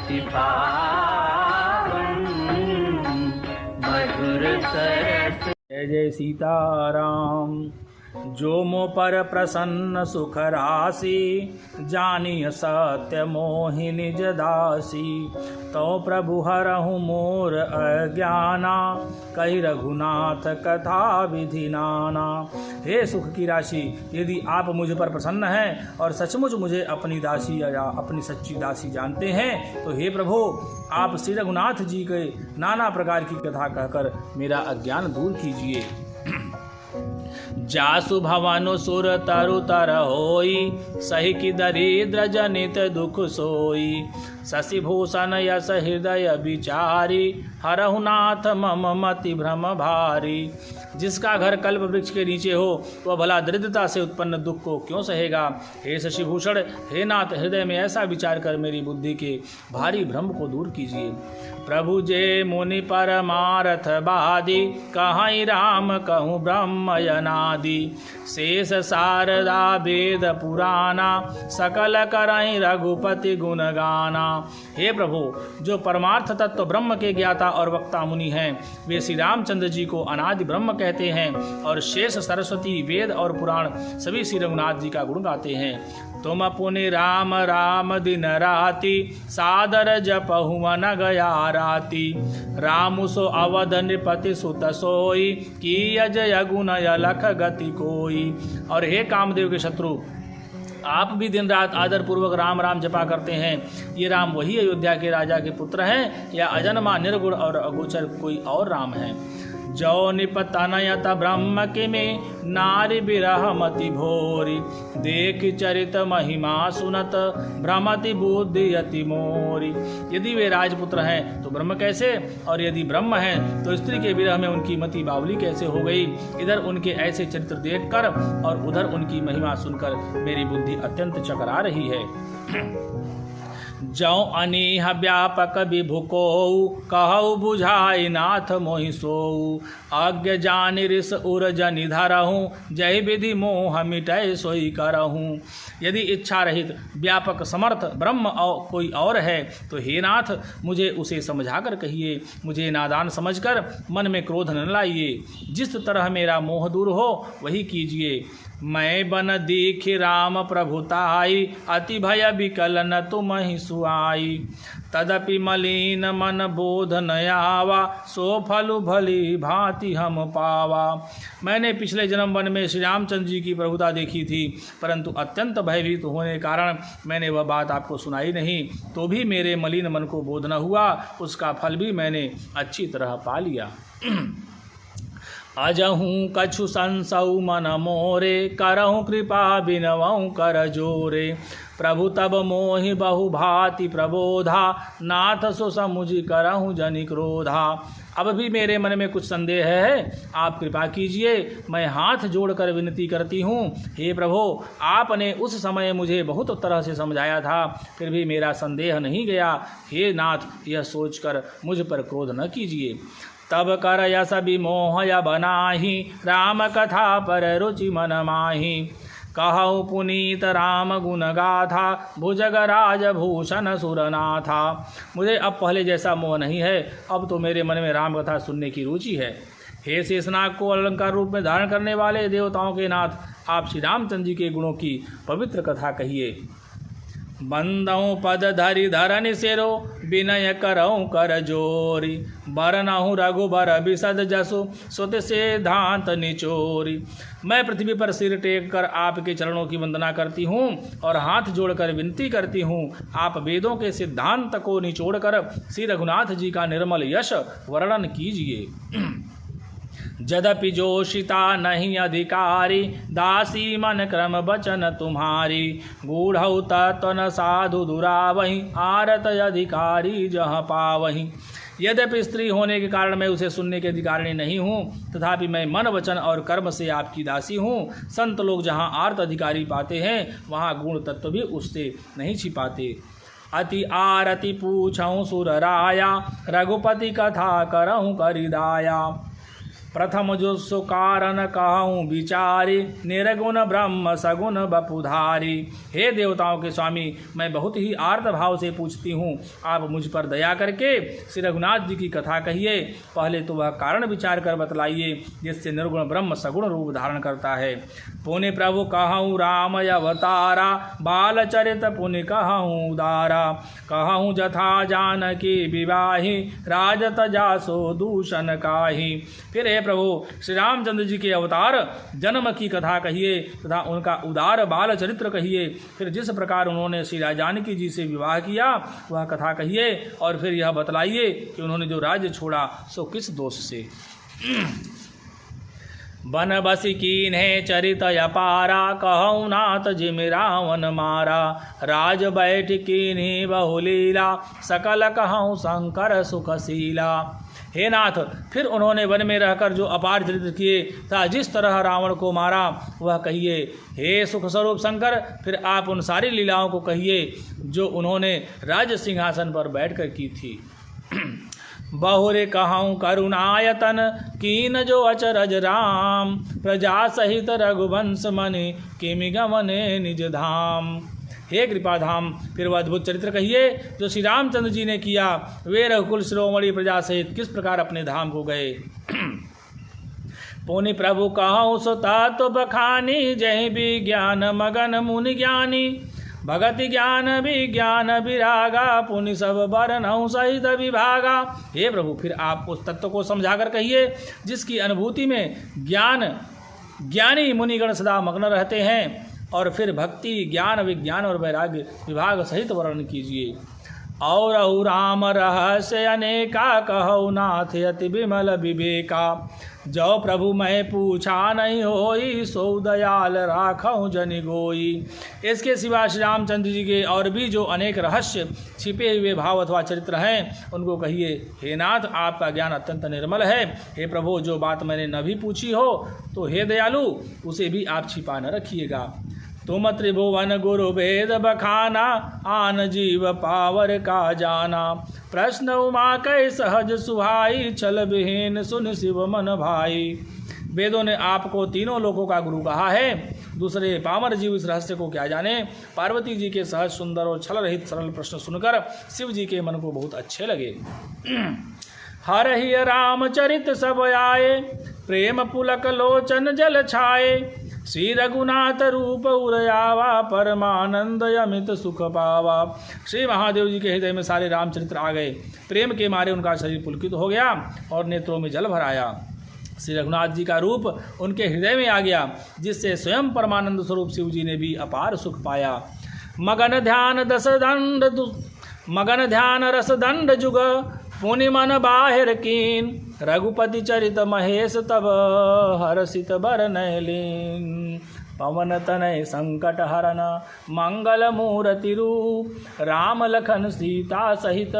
अति पावन मधुर सरस। जय जय सीताराम। जो मो पर प्रसन्न सुख राशि, जानिय सत्य मोहि निज दासी। तो प्रभु हरहु मोर अज्ञाना, कहि रघुनाथ कथा विधि नाना। हे सुख की राशि, यदि आप मुझ पर प्रसन्न हैं और सचमुच मुझे अपनी दासी या अपनी सच्ची दासी जानते हैं, तो हे प्रभु आप श्री रघुनाथ जी के नाना प्रकार की कथा कहकर मेरा अज्ञान दूर कीजिए। जासु भवनु सुर तरु तर होई, सही की दरिद्र जनित दुख सोई। शशि भूषण यश हृदय विचारी, हरहु नाथ मम मति भ्रम भारी। जिसका घर कल्प वृक्ष के नीचे हो वह भला दरिद्रता से उत्पन्न दुख को क्यों सहेगा। हे शशि भूषण, हे नाथ, हृदय में ऐसा विचार कर मेरी बुद्धि के भारी भ्रम को दूर कीजिए। प्रभु जे मुनि परमारथ बादी, कहीं राम कहूँ ब्रह्म यनादि। शेष शारदा वेद पुराना, सकल करहीं रघुपति गुण गाना। हे प्रभु, जो परमार्थ तत्व ब्रह्म के ज्ञाता और वक्ता मुनि हैं, वे श्री रामचंद्र जी को अनादि ब्रह्म कहते हैं और शेष सरस्वती वेद और पुराण सभी श्री रघुनाथ जी का गुण गाते हैं। तुम पुनि राम राम दिन राति, सादर जपहु मन गया राति। राम सो अवध नृपति सुत सोई, की अजय गुण अलख गति कोई। और हे कामदेव के शत्रु, आप भी दिन रात आदर पूर्वक राम राम जपा करते हैं। ये राम वही अयोध्या के राजा के पुत्र हैं या अजन्मा निर्गुण और अगोचर कोई और राम हैं। जो निपतनयत ब्रह्म के में, नारी बिरह मति भोरी। देख चरित महिमा सुनत, भ्रमति बुद्धि अति मोरी। यदि वे राजपुत्र हैं तो ब्रह्म कैसे, और यदि ब्रह्म हैं तो स्त्री के विरह में उनकी मति बावली कैसे हो गई। इधर उनके ऐसे चरित्र देखकर और उधर उनकी महिमा सुनकर मेरी बुद्धि अत्यंत चकरा रही है। जौ अनीह व्यापक विभु कोउ, कहु बुझाई नाथ मोहि सोउ। अज्ञ जानि ऋष उर जनि धरहूँ, जय विधि मोह मिटै सोई करहूँ। यदि इच्छा रहित व्यापक समर्थ ब्रह्म कोई और है तो हे नाथ मुझे उसे समझाकर कहिए। मुझे नादान समझकर मन में क्रोध न लाइए। जिस तरह मेरा मोह दूर हो वही कीजिए। मैं बन दीख राम प्रभुताई, अति भय विकल न तुमहि सुआई। तदपि मलिन मन बोध न आवा, सो फलु भली भांति हम पावा। मैंने पिछले जन्म वन में श्री रामचंद्र जी की प्रभुता देखी थी, परंतु अत्यंत भयभीत होने के कारण मैंने वह बात आपको सुनाई नहीं। तो भी मेरे मलिन मन को बोध न हुआ, उसका फल भी मैंने अच्छी तरह पा लिया। अजहूँ कछु संसौ मन मोरे, करहूँ कृपा बिनवऊँ कर जोरे। प्रभु तब मोहि बहु भांति प्रबोधा, नाथ सो समुझ करहूँ जनि क्रोधा। अब भी मेरे मन में कुछ संदेह है, आप कृपा कीजिए। मैं हाथ जोड़कर विनती करती हूँ। हे प्रभु, आपने उस समय मुझे बहुत तरह से समझाया था, फिर भी मेरा संदेह नहीं गया। हे नाथ, यह सोचकर मुझ पर क्रोध न कीजिए। तब कर यस विमोह या बनाही, राम कथा पर रुचि मन माही। कहु पुनीत राम गुण गाथा, भुजगराज भूषण सुरनाथा। मुझे अब पहले जैसा मोह नहीं है, अब तो मेरे मन में राम कथा सुनने की रुचि है। हे शेषनाग को अलंकार रूप में धारण करने वाले देवताओं के नाथ, आप श्री रामचंद्र जी के गुणों की पवित्र कथा कहिए। बंदऊँ पद धरि धरनि सिरो, विनय करऊँ कर जोरी। बरनहु रघुबर बिसद जसु, सुत सिद्धांत निचोरी। मैं पृथ्वी पर सिर टेक कर आपके चरणों की वंदना करती हूँ और हाथ जोड़कर विनती करती हूँ, आप वेदों के सिद्धांत को निचोड़कर श्री रघुनाथ जी का निर्मल यश वर्णन कीजिए। जदपि जोशिता नहीं अधिकारी, दासी मन क्रम बचन तुम्हारी। गूढ़ऊ तत्व न साधु दुरावहीं, आरत अधिकारी जहाँ पावहीं। यद्यपि स्त्री होने के कारण मैं उसे सुनने के अधिकारिणी नहीं हूँ, तथापि मैं मन वचन और कर्म से आपकी दासी हूँ। संत लोग जहाँ आर्त अधिकारी पाते हैं, वहाँ गुण तत्व भी उससे नहीं छिपाते। अति आरती पूछऊँ सुर राया, रघुपति कथा करऊँ करिदाया। प्रथम जो सो कारण कहूँ विचारी, निर्गुण ब्रह्म सगुण बपुधारी। हे देवताओं के स्वामी, मैं बहुत ही आर्त भाव से पूछती हूँ, आप मुझ पर दया करके श्री रघुनाथ जी की कथा कहिए। पहले तो वह कारण विचार कर बतलाइए जिससे निर्गुण ब्रह्म सगुण रूप धारण करता है। पुण्य प्रभु कहूँ राम अवतारा, बाल चरित पुण्य कहूँ उदारा। कहूँ जथा जानकी विवाही, राजत जासो दूषण काही। फिर हे प्रभु श्री रामचंद्र जी के अवतार जन्म की कथा कहिए तथा उनका उदार बाल चरित्र कहिए। फिर जिस प्रकार उन्होंने श्री जानकी जी से विवाह किया वह कथा कहिए, और फिर यह बतलाइए कि उन्होंने जो राज्य छोड़ा सो किस दोष से। बन बसी कीन्हे चरित अपारा, कहूँ नाथ जिम रावण मारा। राज बैठ कीन्ही बहुलीला, सकल कहूँ शंकर सुखशीला। हे नाथ, फिर उन्होंने वन में रहकर जो अपार चरित्र किए तथा जिस तरह रावण को मारा वह कहिए। हे सुख स्वरूप शंकर, फिर आप उन सारी लीलाओं को कहिए जो उन्होंने राज सिंहासन पर बैठकर की थी। बहुरे कहूँ करुणायतन, कीन जो अचरज राम। प्रजा सहित रघुवंश मनि, किमि गमने निज धाम। हे कृपाधाम, फिर वह अद्भुत चरित्र कहिए जो श्री रामचंद्र जी ने किया। वे रघुकुल शिरोमणि प्रजा सहित किस प्रकार अपने धाम को गए। पुनि प्रभु कहूँ सो तत्व बखानी, जय विज्ञान मगन मुनि ज्ञानी। भगति ज्ञान विज्ञान विरागा, पुनि सब बरनहुँ सहित विभागा। हे प्रभु, फिर आप उस तत्व को समझाकर कहिए जिसकी अनुभूति में ज्ञानी मुनिगण सदा मग्न रहते हैं, और फिर भक्ति ज्ञान विज्ञान और वैराग्य विभाग सहित वर्णन कीजिए। और राम रहस्य अनेका, कहु नाथ अति विमल विवेका। जो प्रभु मैं पूछा नहीं होई, सो दयाल राखऊँ जनि गोई। इसके सिवा श्री रामचंद्र जी के और भी जो अनेक रहस्य छिपे हुए भाव अथवा चरित्र हैं उनको कहिए। हे नाथ, आपका ज्ञान अत्यंत निर्मल है। हे प्रभु, जो बात मैंने न भी पूछी हो तो हे दयालु उसे भी आप छिपा न रखिएगा। तुम त्रिभुवन गुरु वेद बखाना, आन जीव पावर का जाना। प्रश्न उमा कै सहज सुहाई, छल विहीन सुन शिव मन भाई। वेदों ने आपको तीनों लोकों का गुरु कहा है, दूसरे पामर जीव इस रहस्य को क्या जाने। पार्वती जी के सहज सुंदर और छल रहित सरल प्रश्न सुनकर शिव जी के मन को बहुत अच्छे लगे। हर ही रामचरित सब आए, प्रेम पुलक लोचन जल छाए। श्री रघुनाथ रूप उरयावा, परमानंद अमित सुख पावा। श्री महादेव जी के हृदय में सारे रामचरित्र आ गए। प्रेम के मारे उनका शरीर पुलकित हो गया और नेत्रों में जल भर आया। श्री रघुनाथ जी का रूप उनके हृदय में आ गया, जिससे स्वयं परमानंद स्वरूप शिव जी ने भी अपार सुख पाया। मगन ध्यान रस दंड जुग, पुनि मन बाहिर कीन। रघुपति चरित महेश तब, हर्षित बरनय लीन। पवन तनय संकट हरन, मंगल मूर्ति रूप। राम लखन सीता सहित,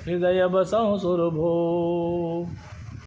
हृदय बसहु सुरभूप।